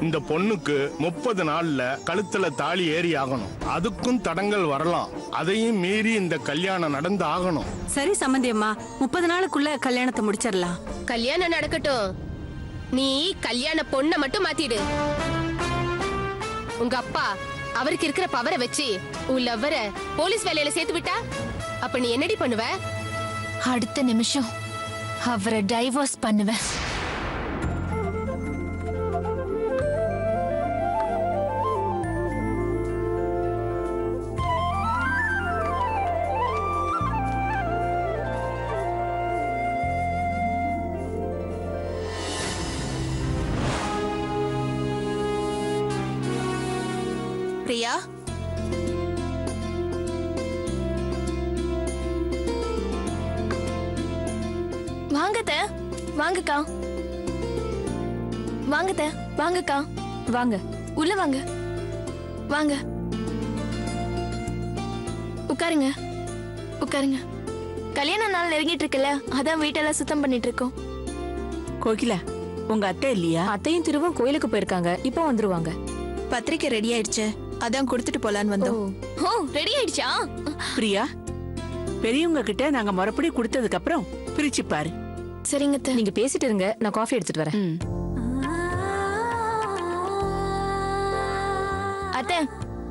இந்த பொண்ணுக்கு 30 நாள்ல கழுத்துல தாலி ஏறி ஆகணும். அதுக்கும் தடங்கள் வரலாம். அதையும் மீறி இந்த கல்யாணம் நடந்து ஆகணும். சரி சம்பந்தி அம்மா, 30 நாளுக்குள்ள கல்யாணத்தை முடிச்சிடலாம். கல்யாணம் நடக்கட்டும். நீ கல்யாண பொண்ணை மட்டும் மாத்திடு. உங்க அப்பா அவருக்கு இருக்கிற பவரை வச்சு உன் லவ்வர போலீஸ் வேலையில சேர்த்து விட்டா அப்ப நீ என்னடி பண்ணுவ? அடுத்த நிமிஷம் அவரை டைவர்ஸ் பண்ணுவேன். பிரியா, வாங்கத்த, வாங்கக்கா, வாங்கத்த, வாங்கக்கா, வாங்க, உள்ள வாங்க, வாங்க, உட்காருங்க, உட்காருங்க. கல்யாண நாள் நெருங்கிட்டு இருக்குல்ல, அதான் வீட்டெல்லாம் சுத்தம் பண்ணிட்டு இருக்கோம். கோகிலா, உங்க அத்தை இல்லையா? அத்தையும் திருவும் கோயிலுக்கு போயிருக்காங்க, இப்போ வந்துருவாங்க. பத்திரிக்கை ரெடி ஆயிடுச்சு, அதான் கொடுத்துட்டு போலான்னு வந்தோம். ஓ, ரெடி ஆயிடுச்சா? பிரியா, பெரியவங்க கிட்ட நாங்க மறுபடி கொடுத்ததுக்கு அப்புறம் பிரிச்சு பாரு. சரிங்க, நீங்க பேசிட்டு இருங்க, நான் காஃபி எடுத்துட்டு வரேன். அத்தை,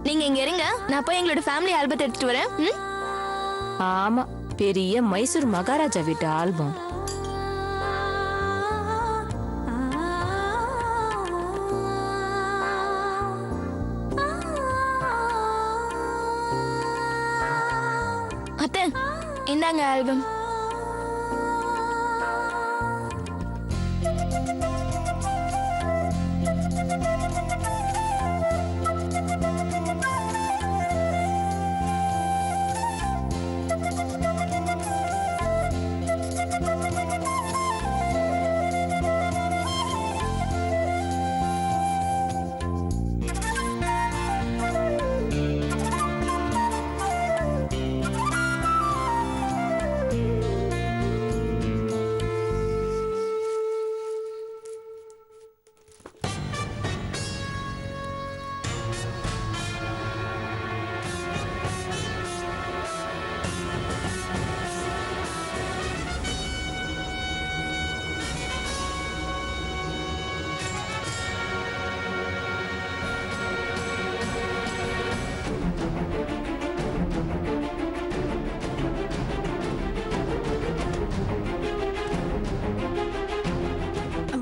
நீங்க இங்க இருங்க, நான் போய் எங்களோட ஃபேமிலி ஆல்பத்தை எடுத்துட்டு வரேன். ஆமா, பெரிய மைசூர் மகாராஜா வீட்டு ஆல்பம். அத்தை, இந்தாங்க ஆல்பம்.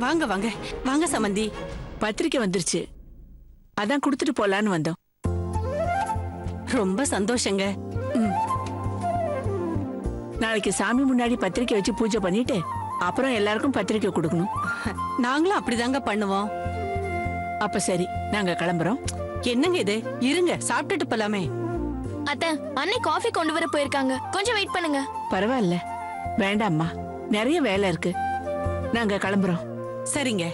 வாங்க வாங்க வாங்க சம்பந்தி. பத்திரிக்கை வந்துருச்சு, அதான் கொடுத்துட்டு போலான்னு வந்தோம். ரொம்ப சந்தோஷங்க. நாளைக்கு சாமி முன்னாடி பத்திரிக்கை வச்சு பூஜை பண்ணிட்டு அப்புறம் எல்லாருக்கும் பத்திரிக்கை கொடுக்கணும். நாங்களும் அப்படிதாங்க பண்ணுவோம். அப்ப சரி, நாங்க கிளம்புறோம். என்னங்க இது, இருங்க சாப்பிட்டுட்டு போலாமே. அத்தை, அன்னை காஃபி கொண்டு வர போயிருக்காங்க, கொஞ்சம் வெயிட் பண்ணுங்க. பரவாயில்ல, வேண்டாம்மா, நிறைய வேலை இருக்கு, நாங்க கிளம்புறோம். சரிங்க.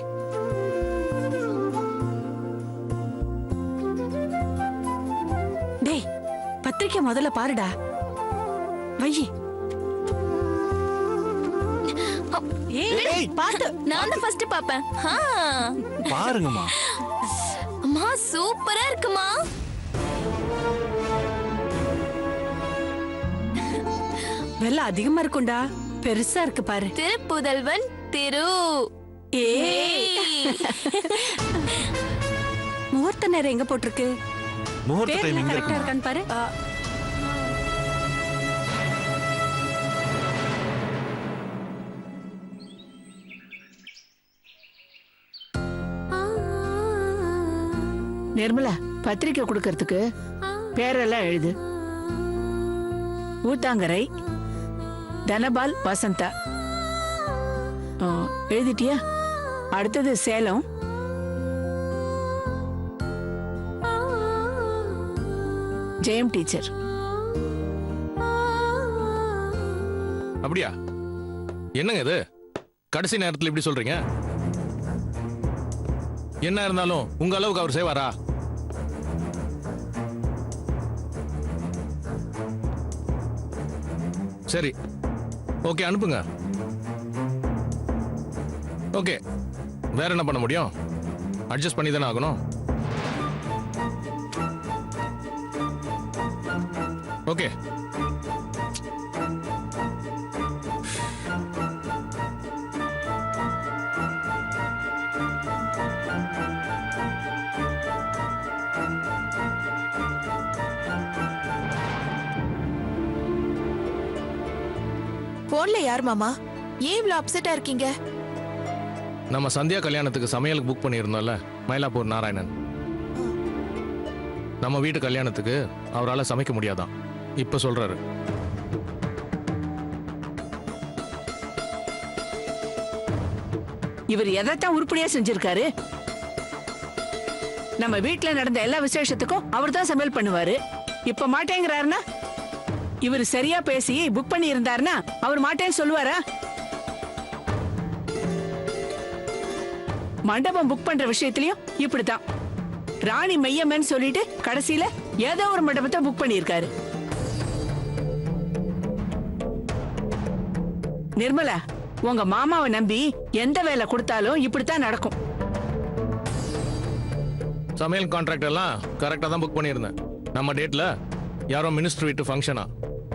டேய், பத்திரிக்கை முதல்ல பாருடா. வையி. ஏய், பாத்து, நான் தான் ஃபர்ஸ்ட் பாப்பேன். பாருங்கம்மா. அம்மா, சூப்பரா இருக்குமா. வெலை அதிகமா இருக்கும்டா, பெருசா இருக்கு பாரு. திருப்புதல்வன் திரு. முகூர்த்த நேரம் எங்க போட்டிருக்கு? முகூர்த்த டைம் எங்க கரெக்டா இருக்கான்னு பாரு. நிர்மலா, பத்திரிக்கை கொடுக்கறதுக்கு பேரெல்லாம் எழுது. ஊத்தாங்கரை, தனபால், வசந்தா. எழுதிட்டியா? அடுத்தது சேலம், ஜெயம் டீச்சர். அப்படியா? என்னங்க இது கடைசி நேரத்தில் இப்படி சொல்றீங்க? என்ன இருந்தாலும் உங்க அளவுக்கு அவர் செய்வாரா? சரி, ஓகே, அனுப்புங்க. ஓகே, வேற என்ன பண்ண முடியும்? அட்ஜஸ்ட் பண்ணி தானே ஆகணும். ஓகே. போன்ல யார் மாமா? ஏன் இவ்வளவு அப்செட்டா இருக்கீங்க? நம்ம சந்தியா கல்யாணத்துக்கு சமையலுக்கு புக் பண்ணியிருந்தோம்ல, மயிலாப்பூர் நாராயணன். நம்ம வீட்டு கல்யாணத்துக்கு அவரால் சமைக்க முடியாதான், இப்ப சொல்றாரு. இவர் எதைத்தான் உருப்படியா செஞ்சிருக்காரு? நம்ம வீட்டுல நடந்த எல்லா விசேஷத்துக்கும் அவர் தான் சமையல் பண்ணுவாரு. இப்ப மாட்டேங்கிறாருன்னா, இவர் சரியா பேசி புக் பண்ணி இருந்தாருன்னா அவர் மாட்டேன்னு சொல்லுவாரா? மண்டபம் புக் பண்ற விஷயத்திலயும் இப்படித்தான். ராணி மையம்மன் சொல்லிட்டு கடைசியில ஏதோ ஒரு மண்டபத்தை புக் பண்ணியிருக்காரு. நிர்மலா, உங்க மாமாவை நம்பி எந்த வேலை கொடுத்தாலும் இப்படித்தான் நடக்கும். சமையல் கான்ட்ராக்ட் எல்லாம் கரெக்டா தான் புக் பண்ணியிருந்தேன். நம்ம டேட்ல யாரோ மினிஸ்டர் வீட்டு ஃபங்க்ஷனா,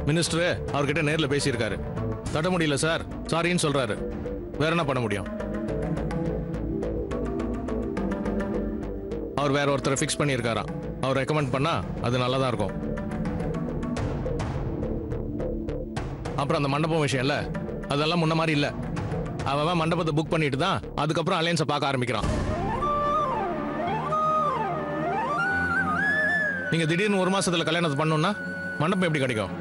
மினிஸ்டர் அவர்கிட்ட நேர்ல பேசியிருக்காரு. தட்ட முடியல சார், சாரின்னு சொல்றாரு. வேற என்ன பண்ண முடியும்? அவர் வேற ஒருத்தரை ஃபிக்ஸ் பண்ணியிருக்காராம். அவர் ரெக்கமெண்ட் பண்ணா அது நல்லா தான் இருக்கும். அப்புறம் அந்த மண்டபம் விஷயம் இல்ல, அதெல்லாம் முன்ன மாதிரி இல்ல. அவன் மண்டபத்தை புக் பண்ணிட்டு தான் அதுக்கப்புறம் அலையன்ஸை பார்க்க ஆரம்பிக்கிறான். நீங்க திடீர்னு ஒரு மாசத்துல கல்யாணத்தை பண்ணணும்னா மண்டபம் எப்படி கிடைக்கும்?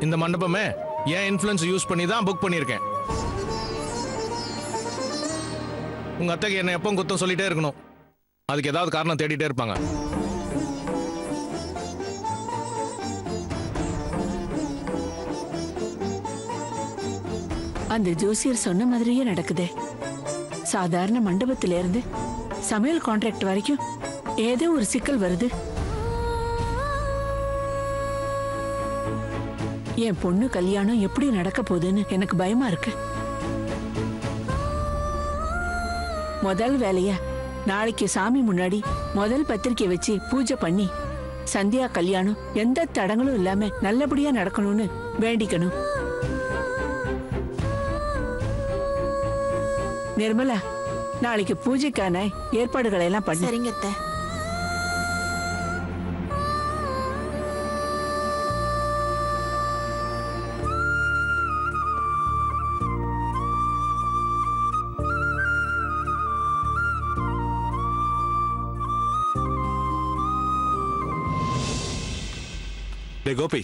இந்த மண்டபமே என் இன்ஃப்ளூயன்ஸ் யூஸ் பண்ணி தான் புக் பண்ணியிருக்கேன். உங்க அத்தைக்கு என்ன எப்பவும் குத்தம் சொல்லிட்டே இருக்கணும். அதுக்கு ஏதாவது காரணம் தேடிட்டே இருப்பாங்க. அந்த ஜோசியர் சொன்ன மாதிரியே நடக்குதே. சாதாரண மண்டபத்தில இருந்து சமையல் கான்ட்ராக்ட் வரைக்கும் ஏதோ ஒரு சிக்கல் வருது. என் பொண்ணு கல்யாணம் எப்படி நடக்க போகுதுன்னு எனக்கு பயமா இருக்கு. முதல் வேலையா நாளைக்கு சாமி முன்னாடி முதல் பத்திரிக்கை வச்சு பூஜை பண்ணி சந்தியா கல்யாணம் எந்த தடங்களும் இல்லாம நல்லபடியா நடக்கணும்னு வேண்டிக்கணும். நிர்மலா, நாளைக்கு பூஜைக்கான ஏற்பாடுகளை எல்லாம் பண்ணு. சரிங்க அத்தை. டே கோபி,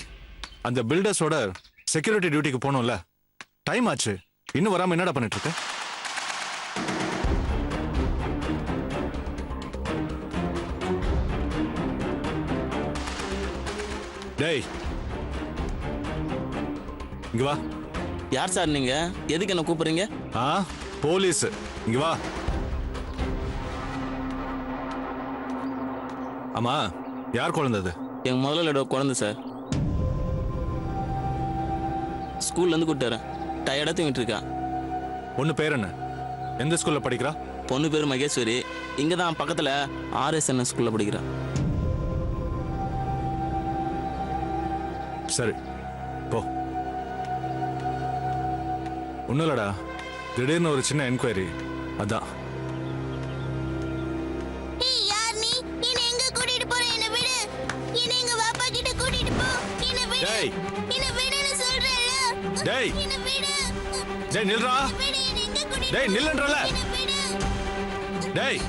அந்த பில்டர்ஸோட செக்யூரிட்டி டியூட்டிக்கு போனோம்ல, டைம் ஆச்சு, இன்னும் வராம என்னடா பண்ணிட்டு இருக்க? டேய், இங்க வா. யார் சார் நீங்க? எதுக்கு என்ன கூப்பிடுறீங்க? போலீஸ், இங்க வா. ஆமா, யார் குழந்தது? எங்க முதலாளியோட குழந்தை சார். ஸ்கூல்ல இருந்து கூப்பிட்டு வரேன். டயர்டா தூங்கிட்டு இருக்கா. பொண்ணு பேர் என்ன? எந்த ஸ்கூல்ல படிக்கிறா? பொண்ணு பேர் மகேஸ்வரி. இங்க தான் பக்கத்துல RSN ஸ்கூல்ல படிக்கிறா. சரி, போ. ஒன்றும் இல்லடா, திடீர்னு ஒரு சின்ன என்கொயரி, அதான். டேய் டேய் டேய் நில்றா. டேய் நில்லுன்றல. டேய்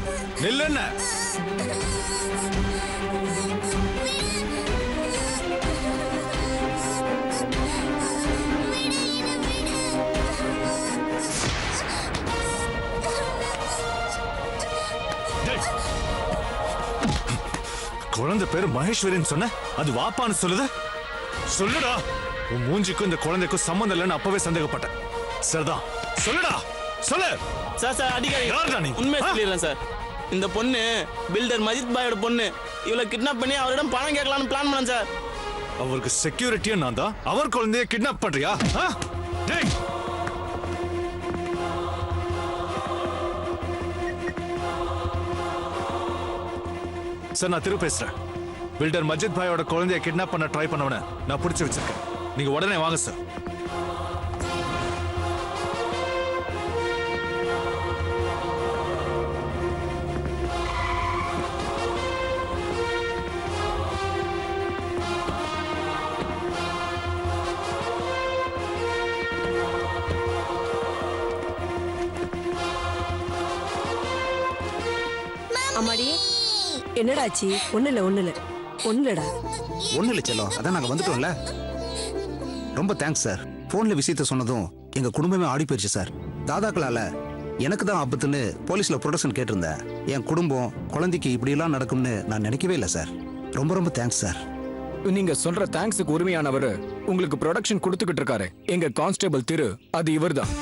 நில்லுன்னு. குழந்தை பேரு மகேஸ்வரின்னு சொன்ன, அது வாப்பான்னு சொல்லுது. சொல்லுடா. உன் மூஞ்சிக்கும் இந்த குழந்தைக்கும் சம்மந்தம் இல்லைன்னு அப்பவே சந்தேகப்பட்டேன். சரிதான், சொல்லுடா, சொல்லு. சார் அடிக்காதீங்க. யாருடா நீ? உண்மையை சொல்லிடுறேன் சார். இந்த பொண்ணு பில்டர் மஜித் பாயோட பொண்ணு. இவளை கிட்னாப் பண்ணி அவரிடம் பணம் கேட்கலாம்னு பிளான் பண்ணேன் சார். அவருக்கு செக்யூரிட்டியும் நான் தான். அவர் குழந்தைய கிட்னாப் பண்றியா? டேய், சார் நான் திரு பேசுறேன். பில்டர் மஜித் பாயோட குழந்தைய கிட்னாப் பண்ண ட்ரை பண்ணவன நான் பிடிச்சு வச்சிருக்கேன். நீங்க உடனே வாங்க சார். அம்மாடி என்னடாச்சு? ஒண்ணுலடா. ஒன்றும் இல்லை செல்லம், அதான் நாங்கள் வந்துட்டோம்ல. ரொம்ப தேங்க்ஸ் சார். ஃபோனில் விஷயத்த சொன்னதும் எங்கள் குடும்பமே ஆடி போயிடுச்சு சார். தாதாக்களால் எனக்கு தான் ஆபத்துன்னு போலீஸில் ப்ரொடக்ஷன் கேட்டிருந்தேன். என் குடும்பம் குழந்தைக்கு இப்படியெல்லாம் நடக்கும்னு நான் நினைக்கவே இல்லை சார். ரொம்ப ரொம்ப தேங்க்ஸ் சார். நீங்க சொல்ற தேங்க்ஸுக்கு உரிமையானவர் உங்களுக்கு ப்ரொடக்ஷன் கொடுத்துக்கிட்டு இருக்காரு எங்க கான்ஸ்டேபிள் திரு. அது இவர்தான்.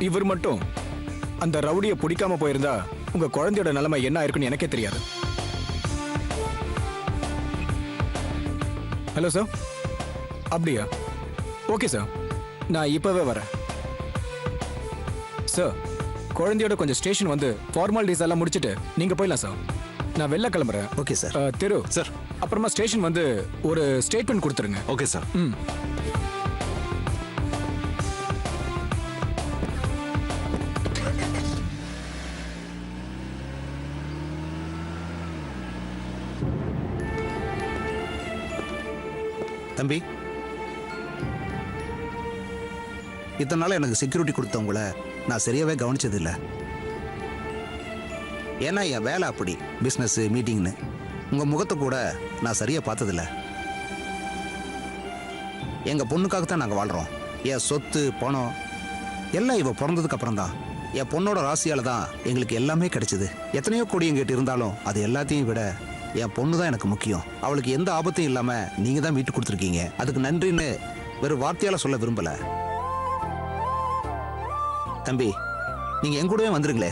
இவர் மட்டும் அந்த ரவுடியை பிடிக்காம போயிருந்தா உங்க குழந்தையோட நிலைமை என்ன ஆயிருக்குன்னு எனக்கே தெரியாது. Hello sir. அப்படியா? ஓகே சார், நான் இப்பவே வரேன் சார். குழந்தையோட கொஞ்சம் ஸ்டேஷன் வந்து ஃபார்மாலிட்டிஸ் எல்லாம் முடிச்சிட்டு நீங்க போயிடலாம் சார். நான் வெளில கிளம்புறேன். Okay sir. திரு சார், அப்புறமா ஸ்டேஷன் வந்து ஒரு ஸ்டேட்மெண்ட் கொடுத்துருங்க. Okay sir. தம்பி, இத்தனை நாள் எனக்கு செக்யூரிட்டி கொடுத்தவங்கள நான் சரியாவே கவனிச்சதில்லை. ஏன்னா என் வேலை அப்படி, பிஸ்னஸ் மீட்டிங்னு. உங்கள் முகத்தை கூட நான் சரியாக பார்த்ததில்ல. எங்கள் பொண்ணுக்காகத்தான் நாங்கள் வாழ்கிறோம். என் சொத்து பணம் எல்லாம் இவ பிறந்ததுக்கு அப்புறம் தான். என் பொண்ணோட ராசியால் தான் எங்களுக்கு எல்லாமே கிடைச்சிது. எத்தனையோ கோடி எங்கிட்ட இருந்தாலும் அது எல்லாத்தையும் விட என் பொண்ணு தான் எனக்கு முக்கியம். அவளுக்கு எந்த ஆபத்தும் இல்லாமல் நீங்கள் தான் வீட்டு கொடுத்துருக்கீங்க. அதுக்கு நன்றின்னு வெறும் வார்த்தையால் சொல்ல விரும்பலை. தம்பி, நீங்கள் என் கூடவே வந்துருங்களே.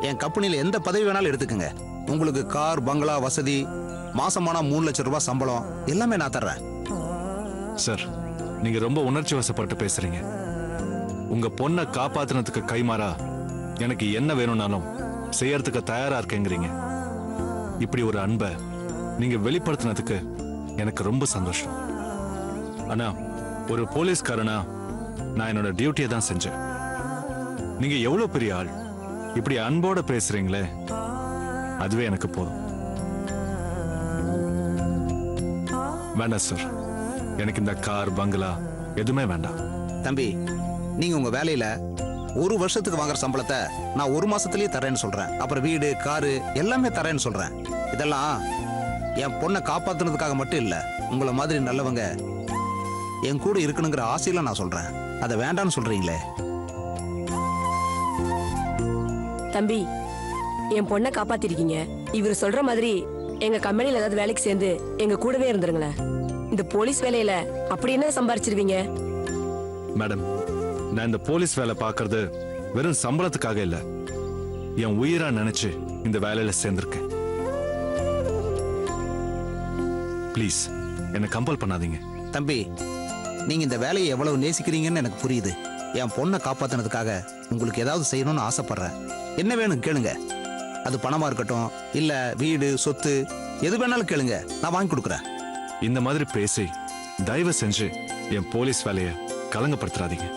என் கம்பெனியில் எந்த பதவி வேணாலும் எடுத்துக்கங்க. உங்களுக்கு கார், பங்களா, வசதி, மாசமானா 3 லட்சம் ரூபாய் சம்பளம் எல்லாமே நான் தர்றேன். சார், நீங்க ரொம்ப உணர்ச்சி வசப்பட்டு பேசுறீங்க. உங்க பொண்ணை காப்பாத்துனதுக்கு கைமாறா எனக்கு என்ன வேணும்னாலும் செய்யறதுக்கு தயாரா இருக்கேங்கிறீங்க. இப்படி ஒரு அன்பை நீங்க வெளிப்படுத்தினதுக்கு எனக்கு ரொம்ப சந்தோஷம். ஆனா ஒரு போலீஸ்காரனா நான் என்னோட டியூட்டியை தான் செஞ்சேன். நீங்க எவ்வளவு பெரிய ஆள், இப்படி அன்போட பேசுறீங்களே, அதுவே எனக்கு போதும். வேண்டாம் சார், எனக்கு இந்த கார், பங்களா எதுவுமே வேண்டாம். தம்பி, நீங்க உங்க வேலையில 1 வருஷத்துக்கு வாங்குற சம்பளத்தை நான் 1 மாசத்துலயே தரேன்னு சொல்றேன். அப்புறம் வீடு, காரு எல்லாமே தரேன்னு சொல்றேன். இதெல்லாம் என் பொண்ணை காப்பாத்துனதுக்காக மட்டும் இல்ல, உங்களை மாதிரி நல்லவங்க என் கூட இருக்கணுங்கிற ஆசையில நான் சொல்றேன். அதை வேண்டான்னு சொல்றீங்களே. தம்பி, என் பொண்ணை காப்பாத்திருக்கீங்க. இவர் சொல்ற மாதிரி எங்க கம்பெனில ஏதாவது வேலைக்கு சேர்ந்து எங்க கூடவே இருந்துருங்களேன். இந்த போலீஸ் வேலையில அப்படி என்ன சம்பாரிச்சிருவீங்க? மேடம், நான் இந்த போலீஸ் வேலை பார்க்கறது வெறும் சம்பளத்துக்காக இல்ல, என் உயிரா நினைச்சு இந்த வேலையில சேர்ந்திருக்கேன். ப்ளீஸ் என்னை கம்பல் பண்ணாதீங்க. தம்பி, நீங்க இந்த வேலையை எவ்வளவு நேசிக்கிறீங்கன்னு எனக்கு புரியுது. என் பொண்ணை காப்பாத்தினதுக்காக உங்களுக்கு ஏதாவது செய்யணும்னு ஆசைப்படுறேன். என்ன வேணும் கேளுங்க. அது பணமா இருக்கட்டும், இல்ல வீடு, சொத்து, எது வேணாலும் கேளுங்க, நான் வாங்கி கொடுக்குறேன். இந்த மாதிரி பேசி தயவு செஞ்சு என் போலீஸ் வேலையை கலங்கப்படுத்துறாதீங்க.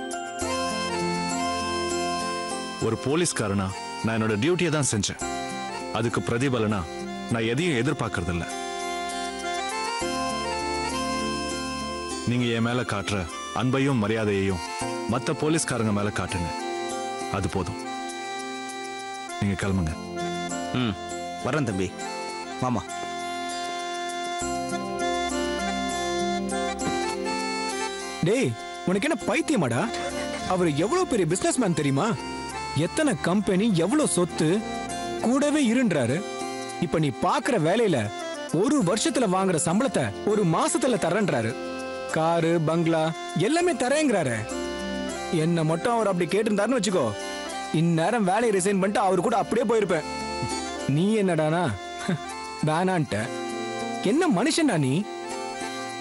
ஒரு போலீஸ்காரனா நான் என்னோட டியூட்டியை தான் செஞ்சேன். அதுக்கு பிரதிபலனா நான் எதையும் எதிர்பார்க்கறது இல்ல. நீங்க என் மேல காட்டுற அன்பையும் மரியாதையையும் மற்ற போலீஸ்காரங்க மேல காட்டுங்க, அது போதும். நீங்க கிளம்புங்க. வரேன் தம்பி, மாமா. டேய், உனக்கு என்ன பைத்தியமாடா? அவர் எவ்வளவு பெரிய பிசினஸ்மேன் தெரியுமா? எத்தனை கம்பெனி, எவ்வளவு சொத்து, கூடவே இருன்றாரு. இப்ப நீ பாக்குற வேலையில ஒரு வருஷத்துல வாங்குற சம்பளத்தை ஒரு மாசத்துல தரேன்றாரு. காரு பங்களா எல்லாமே தரேங்கிறாரு. என்ன மட்டும் அவர் அப்படி கேட்டிருந்தாருன்னு வச்சுக்கோ, இந்நேரம் வேலையை ரிசைன் பண்ணிட்டு அவரு கூட அப்படியே போயிருப்பேன். நீ என்னடானா வேணான்ட்ட. என்ன மனுஷன்டா நீ?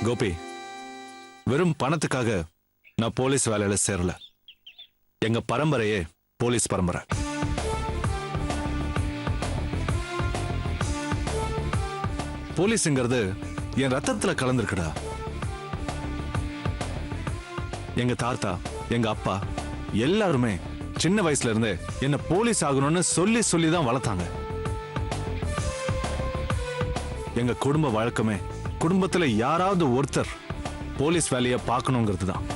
கோபி, வெறும் பணத்துக்காக நான் போலீஸ் வேலையில சேரல. எங்க பரம்பரையே போலீஸ் பரம்பரை. போலீஸ்ங்கிறது என் ரத்தத்துல கலந்துருக்குடா. எங்க தாத்தா, எங்க அப்பா எல்லாருமே சின்ன வயசுல இருந்தே என்ன போலீஸ் ஆகணும்னு சொல்லி சொல்லி தான் வளர்த்தாங்க. எங்க குடும்ப வழக்கமே குடும்பத்துல யாராவது ஒருத்தர் போலீஸ் வேலையை பார்க்கணுங்கிறது தான்.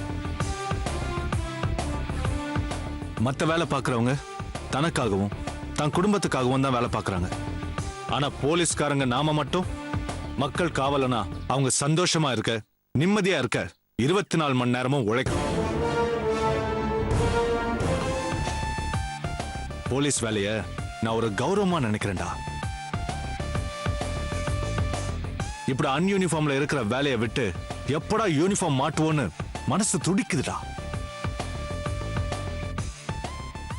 மற்ற வேலை பார்க்கறவங்க தனக்காகவும் தன் குடும்பத்துக்காகவும் தான் வேலை பார்க்கறாங்க. ஆனா போலீஸ்காரங்க நாம மட்டும் மக்கள் காவலனா அவங்க சந்தோஷமா இருக்க, நிம்மதியா இருக்க 24 மணி நேரமும் உழைக்கணும். போலீஸ் வேலைய நான் ஒரு கௌரவமா நினைக்கிறேன்டா. இப்படி அன்யூனிஃபார்ம்ல இருக்கிற வேலையை விட்டு எப்படா யூனிஃபார்ம் மாட்டுவோன்னு மனசு துடிக்குதுடா.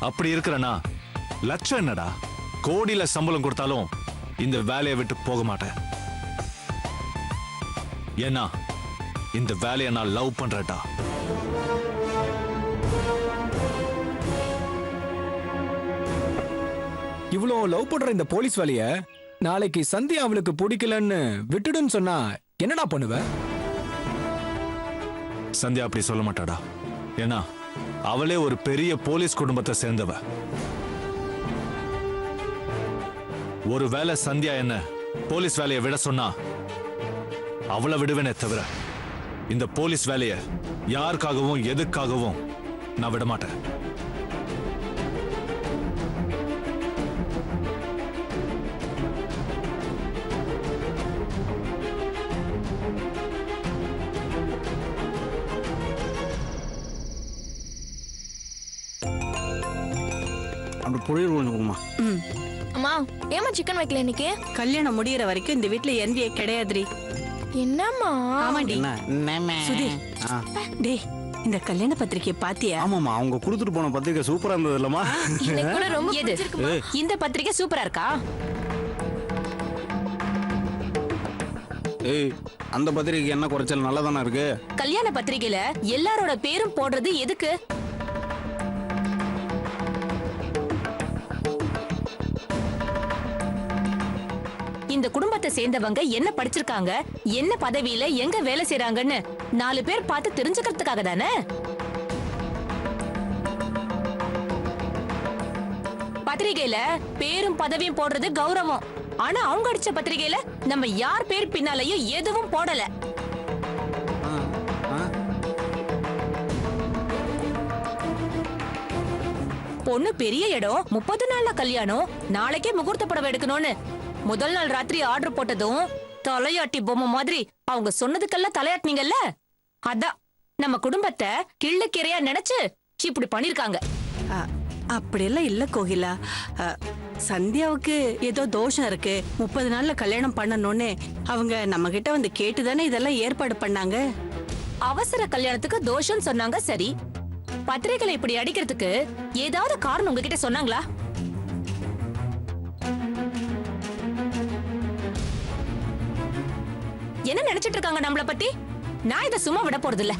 அப்படி இருக்கிறனா லட்சம் என்னடா, கோடியில சம்பளம் கொடுத்தாலும் இந்த வேலையை விட்டு போக மாட்டேன். ஏன்னா இந்த வேலையை நான் லவ் பண்றேன்டா. இவ்வளோ லவ் பண்ற இந்த போலீஸ் வேலைய நாளைக்கு சந்தியா அவளுக்கு பிடிக்கலன்னு விட்டுடுன்னு சொன்னா என்னடா பண்ணுவ? சந்தியா அப்படி சொல்ல மாட்டாடா. ஏன்னா அவளே ஒரு பெரிய போலீஸ் குடும்பத்தை சேர்ந்தவ. ஒருவேளை சந்தியா என்ன போலீஸ் வேலையை விட சொன்னா அவளை விடுவேனே தவிர இந்த போலீஸ் வேலையை யாருக்காகவும் எதுக்காகவும் நான் விட மாட்டேன். அப்படி புரியுது கொடுங்கம்மா. அம்மா ஏமா சிக்கன் வைக்கல இன்னைக்கு? கல்யாணம் முடியற வரைக்கும் இந்த வீட்ல எந்தியே கிடையாதுடி. என்னம்மா? ஆமாண்டி. சுதி, டேய் இந்த கல்யாண பத்திரிக்கையை பாத்தியா? ஆமாம்மா, அவங்க கொடுத்துட்டு போன பத்திரிக்கை சூப்பரா இருந்தது இல்லம்மா? எனக்கு கூட ரொம்ப பிடிச்சிருக்குமா. இந்த பத்திரிக்கை சூப்பரா இருக்கா? ஏய், அந்த பத்திரிக்கை என்ன குறைச்சல்? நல்லா தானே இருக்கு. கல்யாண பத்திரிக்கையில எல்லாரோட பேரும் போடுறது எதுக்கு? இந்த குடும்பத்தை சேர்ந்தவங்க என்ன படிச்சிருக்காங்க, என்ன பதவியில எங்க வேலை செய்றாங்கன்னு 4 பேர் பார்த்து தெரிஞ்சுக்கிறதுக்காக தானே. பத்திரிகையில பேரும் பதவியும் போடுறது கௌரவம். ஆனா அவங்க அடிச்ச பத்திரிகையில நம்ம யார் பேர் பின்னாலையும் எதுவும் போடல. பொண்ணு பெரிய இடம், 30 நாள்ல கல்யாணம், நாளைக்கே முகூர்த்த படம் எடுக்கணும்னு முதல் நாள் ராத்திரி ஆர்டர் போட்டதும் தலையாட்டி பொம்மை மாதிரி அவங்க சொன்னதுக்கெல்லாம் தலையாட்டினீங்கல்ல. அதான் நம்ம குடும்பத்தை கிள்ளுக்கிறையா நினைச்சு இப்படி பண்ணிருக்காங்க. அப்படியெல்லாம் இல்ல கோகிலா. சந்தியாவுக்கு ஏதோ தோஷம் இருக்கு, 30 நாள்ல கல்யாணம் பண்ணணும்னு அவங்க நம்ம கிட்ட வந்து கேட்டுதானே இதெல்லாம் ஏற்பாடு பண்ணாங்க. அவசர கல்யாணத்துக்கு தோஷம் சொன்னாங்க சரி, பத்திரிகைகளை இப்படி அடிக்கிறதுக்கு ஏதாவது காரணம் உங்ககிட்ட சொன்னாங்களா? என்ன நினைச்சிட்டு இருக்காங்க நம்மள பத்தி? நான் இதை சும்மா விட போறது இல்ல.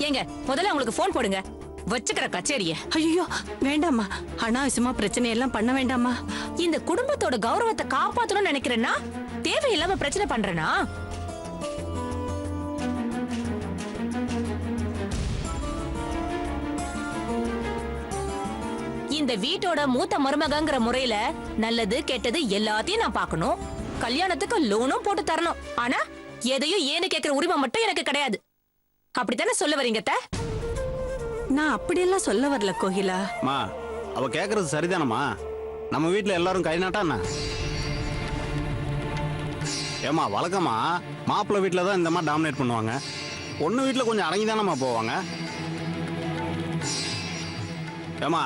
ஏங்க முதல்ல உங்களுக்கு போன் போடுங்க, வச்சுக்கிற கச்சேரிய. ஐயோ வேண்டாமா, அனாவசியமா பிரச்சனை எல்லாம் பண்ண வேண்டாமா. இந்த குடும்பத்தோட கௌரவத்தை காப்பாத்தணும்னு நினைக்கிறேன்னா தேவையில்லாம பிரச்சனை பண்றேனா? இந்த வீட்டோட மூத்த மருமகங்கிற முறையில நல்லது கெட்டது எல்லாத்தையும் நான் பார்க்கணும். கல்யாணத்துக்கு லோனும் போட்டு தரணும். ஆனா எதையும் ஏன்னு கேக்குற உரிமை மட்டும் எனக்கு கிடையாது. அப்படித்தானே சொல்ல வரீங்க? நான் அப்படியெல்லாம் சொல்ல வரல கோகிலா. மா, அவ கேக்குறது சரிதானம்மா. நம்ம வீட்டுல எல்லாரும் கை நாட்டாண்ணா. ஏமா வழக்கமா மாப்பிள்ளை வீட்டுல தான் இந்த மாதிரி டாமினேட் பண்ணுவாங்க. பொண்ணு வீட்டுல கொஞ்சம் அடங்கி தானம்மா போவாங்க. ஏமா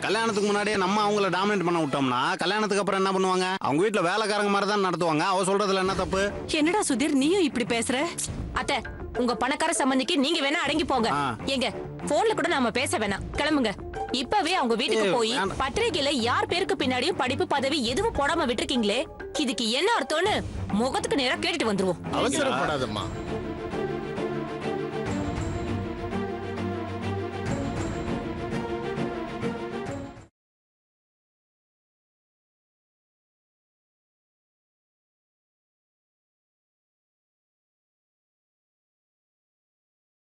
கல்யாணத்துக்கு முன்னாடியே நம்ம அவங்கள டாமினேட் பண்ண விட்டோம்னா கல்யாணத்துக்கு அப்புறம் என்ன பண்ணுவாங்க? அவங்க வீட்டுல வேலைக்காரங்க மாதிரி தான் நடத்துவாங்க. அவ சொல்றதுல என்ன தப்பு? என்னடா சுதீர் நீயும் இப்படி பேசுற? அத்தை, உங்க பணக்கார சம்பந்திக்கு நீங்க வேணா அடங்கி போங்க. எங்க போன்ல கூட நாம பேச வேணாம், கிளம்புங்க. இப்பவே அவங்க வீட்டுக்கு போய் பத்திரிகையில யார் பேருக்கு பின்னாடியும் படிப்பு பதவி எதுவும் போடாம விட்டுருக்கீங்களே, இதுக்கு என்ன அர்த்தம்னு முகத்துக்கு நேரா கேட்டுட்டு வந்துருவோம். அவசரப்படாதம்மா.